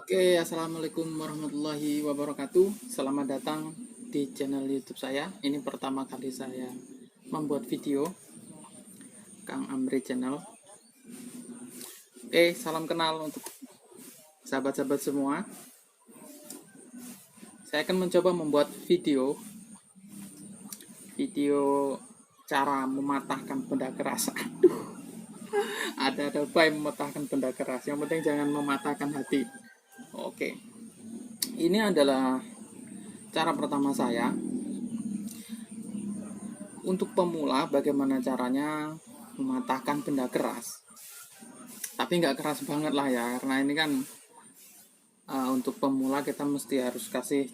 Oke, assalamualaikum warahmatullahi wabarakatuh. Selamat datang di channel YouTube saya. Ini pertama kali saya membuat video, Kang Amri Channel. Oke, salam kenal untuk sahabat-sahabat semua. Saya akan mencoba membuat video cara mematahkan benda keras. Ada baik mematahkan benda keras. Yang penting jangan mematahkan hati. Oke, ini adalah cara pertama saya untuk pemula. Bagaimana caranya mematahkan benda keras, tapi nggak keras banget lah ya, karena ini kan untuk pemula kita mesti harus kasih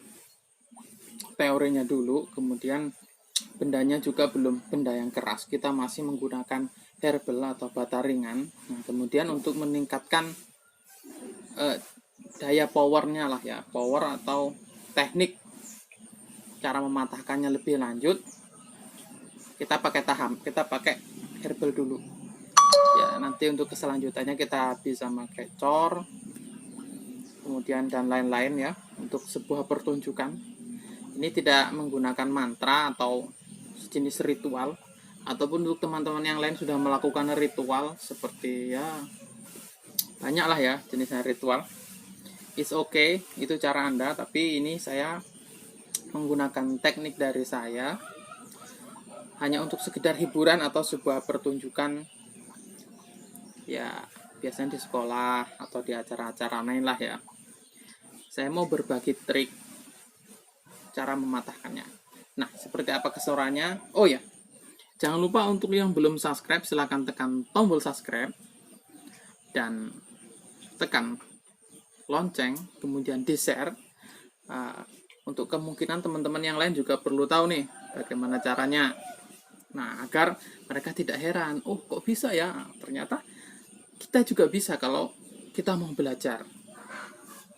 teorinya dulu, kemudian bendanya juga belum benda yang keras, kita masih menggunakan herbal atau bata ringan. Nah, kemudian untuk meningkatkan daya powernya lah ya, power atau teknik cara mematahkannya lebih lanjut, kita pakai kita pakai herbal dulu ya. Nanti untuk keselanjutannya kita bisa pakai cor, kemudian dan lain-lain ya, untuk sebuah pertunjukan. Ini tidak menggunakan mantra atau sejenis ritual, ataupun untuk teman-teman yang lain sudah melakukan ritual seperti ya banyak lah ya jenisnya ritual. It's okay, itu cara Anda, tapi ini saya menggunakan teknik dari saya hanya untuk sekedar hiburan atau sebuah pertunjukan ya, biasanya di sekolah atau di acara-acara lain lah ya. Saya mau berbagi trik cara mematahkannya. Nah, seperti apa keseruannya? Oh ya, jangan lupa untuk yang belum subscribe, silahkan tekan tombol subscribe dan tekan lonceng, kemudian di share. Untuk kemungkinan teman-teman yang lain juga perlu tahu nih bagaimana caranya. Nah, agar mereka tidak heran, oh kok bisa ya, ternyata kita juga bisa kalau kita mau belajar.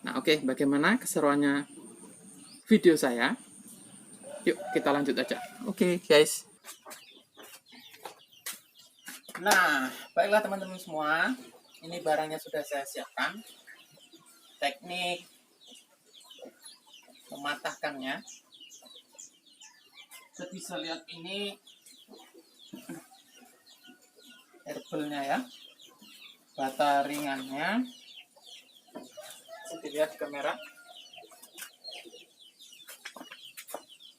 Nah, oke, bagaimana keseruannya video saya? Yuk kita lanjut aja. Oke, guys. Nah, baiklah teman-teman semua, ini barangnya sudah saya siapkan. Teknik mematahkannya, kita bisa lihat ini herbalnya ya, bata ringannya. Bisa dilihat kamera.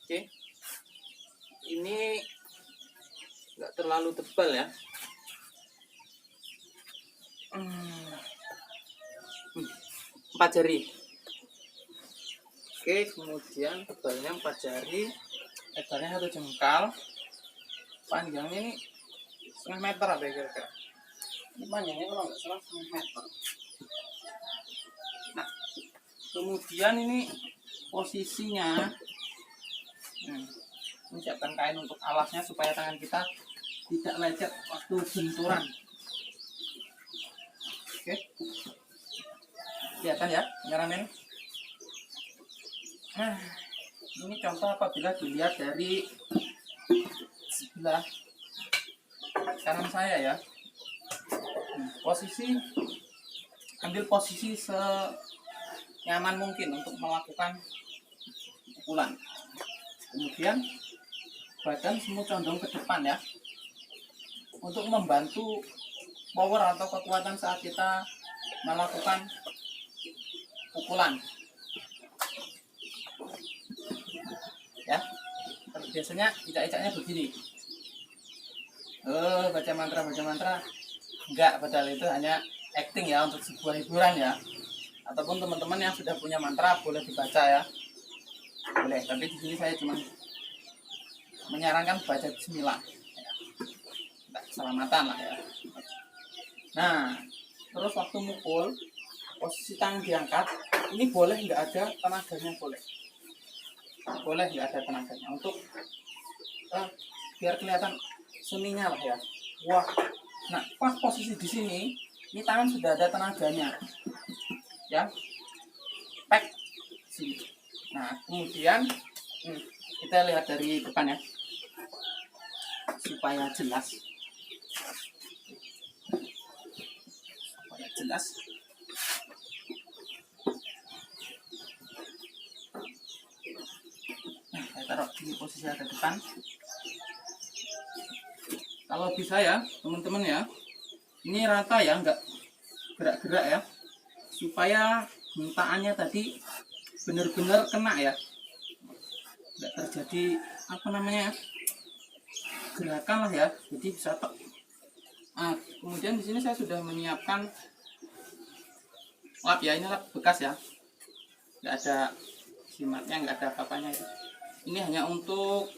Oke, ini nggak terlalu tebal ya. 4 jari. Oke, kemudian tebalnya 4 jari, lebarnya 1 jengkal, panjangnya ini setengah meter apa ya kira-kira. Ini panjangnya kalau nggak salah setengah meter. Nah, kemudian ini posisinya, menyiapkan kain untuk alasnya supaya tangan kita tidak lecet waktu benturan. Oke, kelihatan ya kameramen. Nah, ini contoh apabila dilihat dari sebelah kanan saya ya. Ambil posisi senyaman mungkin untuk melakukan pukulan. Kemudian badan semua condong ke depan ya, untuk membantu power atau kekuatan saat kita melakukan pukulan ya. Biasanya icak-icaknya begini, baca mantra, enggak, padahal itu hanya acting ya, untuk sebuah hiburan ya. Ataupun teman-teman yang sudah punya mantra boleh dibaca ya, boleh, tapi di sini saya cuma menyarankan baca bismillah ya. Keselamatan lah ya. Nah, terus waktu mukul, posisi tangan diangkat, ini boleh nggak ada tenaganya, boleh nggak ada tenaganya, untuk biar kelihatan seninya lah ya. Wah, nah pas posisi di sini, ini tangan sudah ada tenaganya ya, pek sini. Nah, kemudian kita lihat dari depan ya, supaya jelas. taruh di posisi agak depan. Kalau bisa ya teman-teman ya, ini rata ya, nggak gerak-gerak ya, supaya hentaannya tadi benar-benar kena ya, nggak terjadi apa namanya gerakan lah ya, jadi bisa tek. Nah, kemudian di sini saya sudah menyiapkan lap ya, ini lap bekas ya, nggak ada jimatnya, nggak ada apa-apanya itu. Ini hanya untuk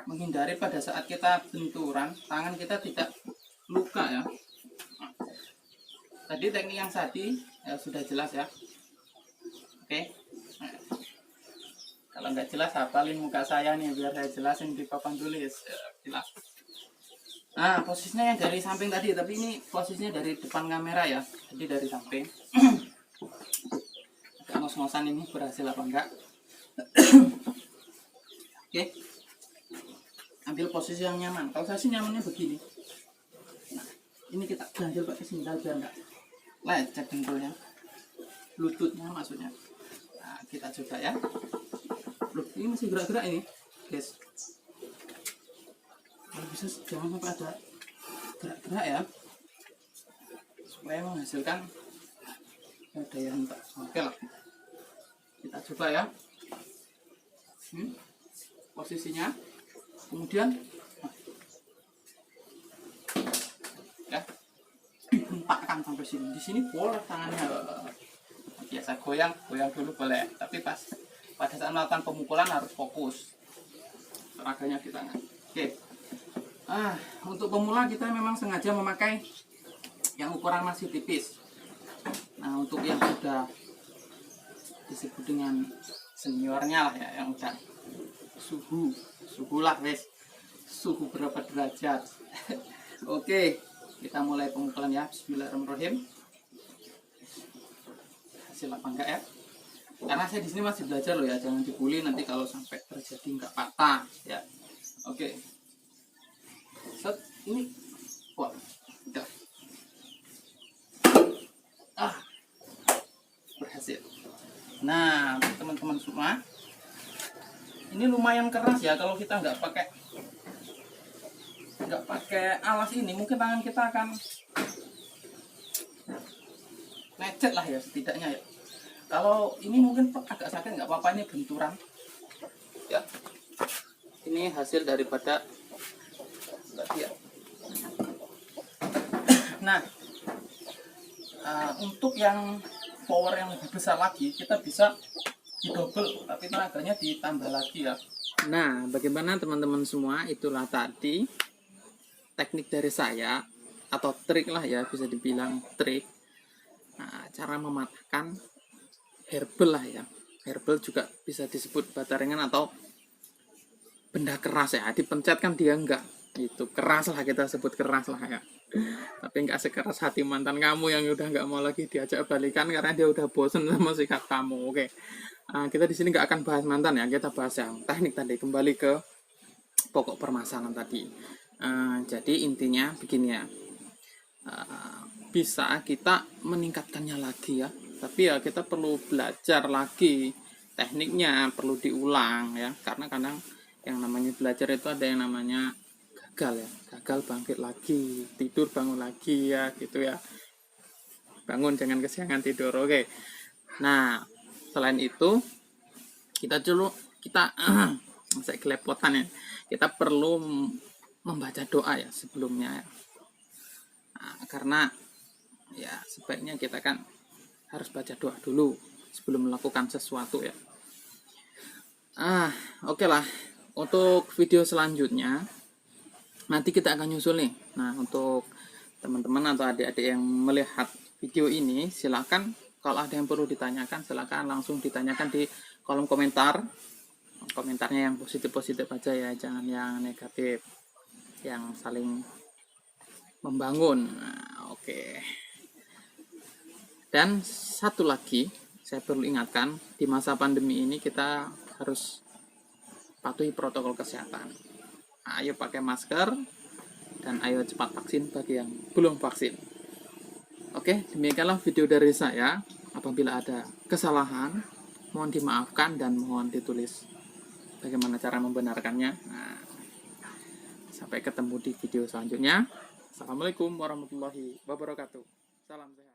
menghindari pada saat kita benturan tangan kita tidak luka ya. Tadi teknik yang tadi ya, sudah jelas ya. Oke. Nah, kalau nggak jelas hafalin muka saya nih biar saya jelasin di papan tulis ya, jelas. Nah, posisinya yang dari samping tadi, tapi ini posisinya dari depan kamera ya, jadi dari samping. Agak ngos-ngosan ini berhasil apa enggak. Oke, ambil posisi yang nyaman. Kalau saya sih nyamannya begini. Nah, ini kita ganjil pakai sendal biar enggak lecet dengkulnya, lututnya maksudnya. Nah, kita coba ya. Loh, ini masih gerak-gerak ini, guys. Kalau bisa jangan sampai ada gerak-gerak ya, supaya menghasilkan ada yang tak. Oke lah, kita coba ya. Posisinya, kemudian ya hentakkan sampai sini. Di sini boleh tangannya biasa goyang dulu boleh, tapi pada saat melakukan pemukulan harus fokus tenaganya di tangan. Oke. Untuk pemula kita memang sengaja memakai yang ukuran masih tipis. Nah, untuk yang sudah disebut dengan seniornya lah ya, yang udah suhu lah wes, suhu berapa derajat. Oke, kita mulai pemukulan ya. Bismillahirrahmanirrahim. Hasil apa enggak ya? Karena saya di sini masih belajar loh ya, jangan dibully nanti kalau sampai terjadi nggak patah ya. Oke. Set, ini wah, udah. Berhasil. Nah, teman-teman semua, ini lumayan keras ya. Kalau kita nggak pakai alas ini, mungkin tangan kita akan lecet lah ya, setidaknya ya. Kalau ini mungkin agak sakit, nggak apa-apa, ini benturan ya. Ini hasil daripada ya. Nah, untuk yang power yang lebih besar lagi, kita bisa didouble, tapi tenaganya ditambah lagi ya. Nah, bagaimana teman-teman semua, itulah tadi teknik dari saya, atau trik lah ya, bisa dibilang trik. Nah, cara mematahkan herbal lah ya. Herbal juga bisa disebut bata ringan atau benda keras ya. Dipencet kan dia enggak, itu keras lah, kita sebut keras lah ya. Tapi enggak sekeras hati mantan kamu yang udah enggak mau lagi diajak balikan karena dia udah bosen sama sikap kamu. Oke. Kita di sini enggak akan bahas mantan ya, kita bahas yang teknik tadi. Kembali ke pokok permasalahan tadi. Jadi intinya begini ya, bisa kita meningkatkannya lagi ya, tapi ya kita perlu belajar lagi tekniknya, perlu diulang ya, karena kadang yang namanya belajar itu ada yang namanya gagal ya, gagal bangkit lagi, tidur bangun lagi ya gitu ya, bangun jangan kesiangan tidur. Oke. Nah, selain itu kita saya kelepotan ya, kita perlu membaca doa ya sebelumnya ya. Karena ya sebaiknya kita kan harus baca doa dulu sebelum melakukan sesuatu ya. Oke lah. Untuk video selanjutnya nanti kita akan nyusul nih. Nah, untuk teman-teman atau adik-adik yang melihat video ini, silakan kalau ada yang perlu ditanyakan, silakan langsung ditanyakan di kolom komentar. Komentarnya yang positif-positif aja ya, jangan yang negatif, yang saling membangun. Oke. Dan satu lagi, saya perlu ingatkan, di masa pandemi ini kita harus patuhi protokol kesehatan. Ayo pakai masker, dan ayo cepat vaksin bagi yang belum vaksin. Oke, demikianlah video dari saya. Apabila ada kesalahan, mohon dimaafkan dan mohon ditulis bagaimana cara membenarkannya. Nah, sampai ketemu di video selanjutnya. Assalamualaikum warahmatullahi wabarakatuh. Salam sehat.